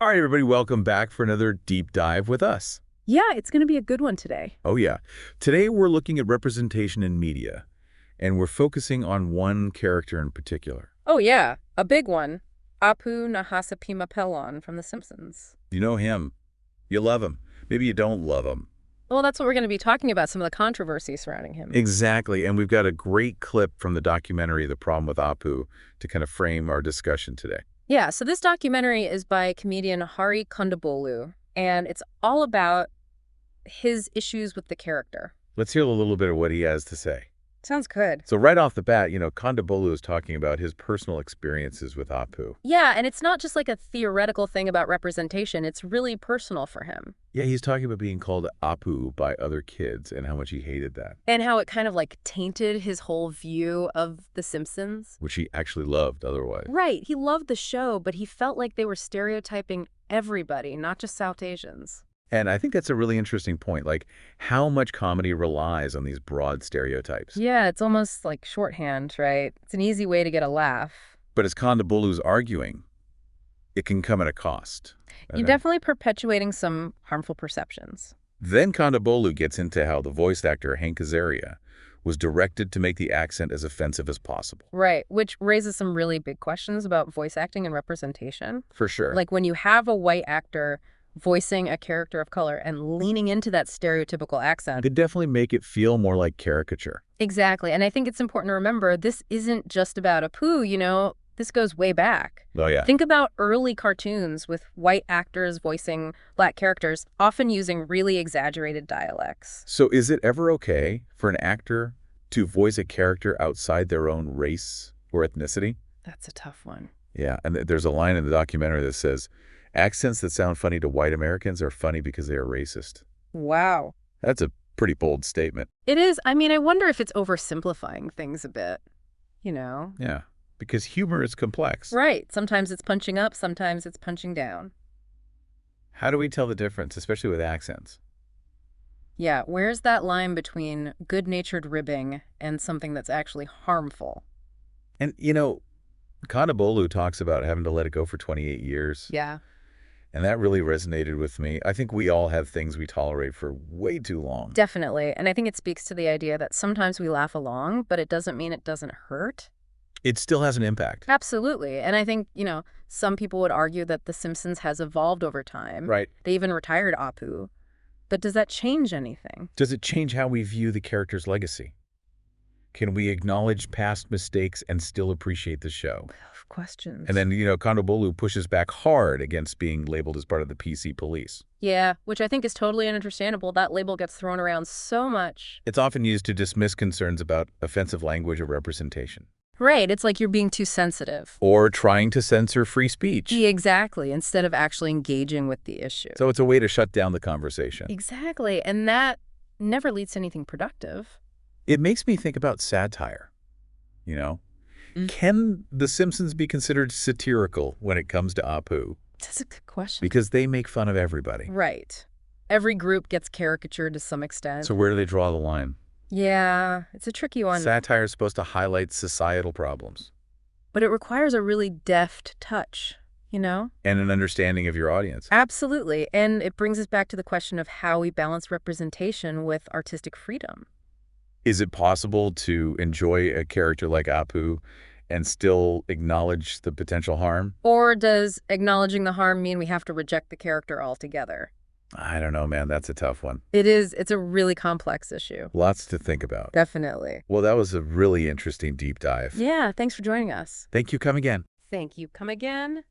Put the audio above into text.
All right, everybody, welcome back for another deep dive with us. Yeah, it's going to be a good one today. Oh, yeah. Today, we're looking at representation in media, and we're focusing on one character in particular. Oh, yeah, a big one. Apu Nahasapimapelon from The Simpsons. You know him. You love him. Maybe you don't love him. Well, that's what we're going to be talking about, some of the controversy surrounding him. Exactly, and we've got a great clip from the documentary, The Problem with Apu, to kind of frame our discussion today. Yeah, so this documentary is by comedian Hari Kondabolu, and it's all about his issues with the character. Let's hear a little bit of what he has to say. Sounds good. So right off the bat, Kondabola is talking about his personal experiences with Apu. Yeah, and it's not just like a theoretical thing about representation. It's really personal for him. Yeah, he's talking about being called Apu by other kids and how much he hated that. And how it kind of like tainted his whole view of The Simpsons. Which he actually loved otherwise. Right. He loved the show, but he felt like they were stereotyping everybody, not just South Asians. And I think that's a really interesting point, like how much comedy relies on these broad stereotypes. Yeah, it's almost like shorthand, right? It's an easy way to get a laugh. But as Kondabolu's arguing, it can come at a cost. You're definitely perpetuating some harmful perceptions. Then Kondabolu gets into how the voice actor Hank Azaria was directed to make the accent as offensive as possible. Right, which raises some really big questions about voice acting and representation. For sure. Like when you have a white actor voicing a character of color and leaning into that stereotypical accent. They definitely make it feel more like caricature. Exactly, and I think it's important to remember this isn't just about Apu, this goes way back. Oh, yeah. Think about early cartoons with white actors voicing black characters, often using really exaggerated dialects. So is it ever okay for an actor to voice a character outside their own race or ethnicity? That's a tough one. Yeah, and there's a line in the documentary that says, accents that sound funny to white Americans are funny because they are racist. Wow. That's a pretty bold statement. It is. I mean, I wonder if it's oversimplifying things a bit, Yeah, because humor is complex. Right. Sometimes it's punching up, sometimes it's punching down. How do we tell the difference, especially with accents? Yeah, where's that line between good-natured ribbing and something that's actually harmful? And, Kondabola talks about having to let it go for 28 years. Yeah. And that really resonated with me. I think we all have things we tolerate for way too long. Definitely. And I think it speaks to the idea that sometimes we laugh along, but it doesn't mean it doesn't hurt. It still has an impact. Absolutely. And I think, some people would argue that The Simpsons has evolved over time. Right. They even retired Apu. But does that change anything? Does it change how we view the character's legacy? Can we acknowledge past mistakes and still appreciate the show? Questions. And then, Kondabola pushes back hard against being labeled as part of the PC police. Yeah, which I think is totally understandable. That label gets thrown around so much. It's often used to dismiss concerns about offensive language or representation. Right, it's like you're being too sensitive. Or trying to censor free speech. Yeah, exactly, instead of actually engaging with the issue. So it's a way to shut down the conversation. Exactly, and that never leads to anything productive. It makes me think about satire, Can The Simpsons be considered satirical when it comes to Apu? That's a good question. Because they make fun of everybody. Right. Every group gets caricatured to some extent. So where do they draw the line? Yeah, it's a tricky one. Satire is supposed to highlight societal problems. But it requires a really deft touch, And an understanding of your audience. Absolutely. And it brings us back to the question of how we balance representation with artistic freedom. Is it possible to enjoy a character like Apu and still acknowledge the potential harm? Or does acknowledging the harm mean we have to reject the character altogether? I don't know, man. That's a tough one. It is. It's a really complex issue. Lots to think about. Definitely. Well, that was a really interesting deep dive. Yeah, thanks for joining us. Thank you. Come again. Thank you. Come again.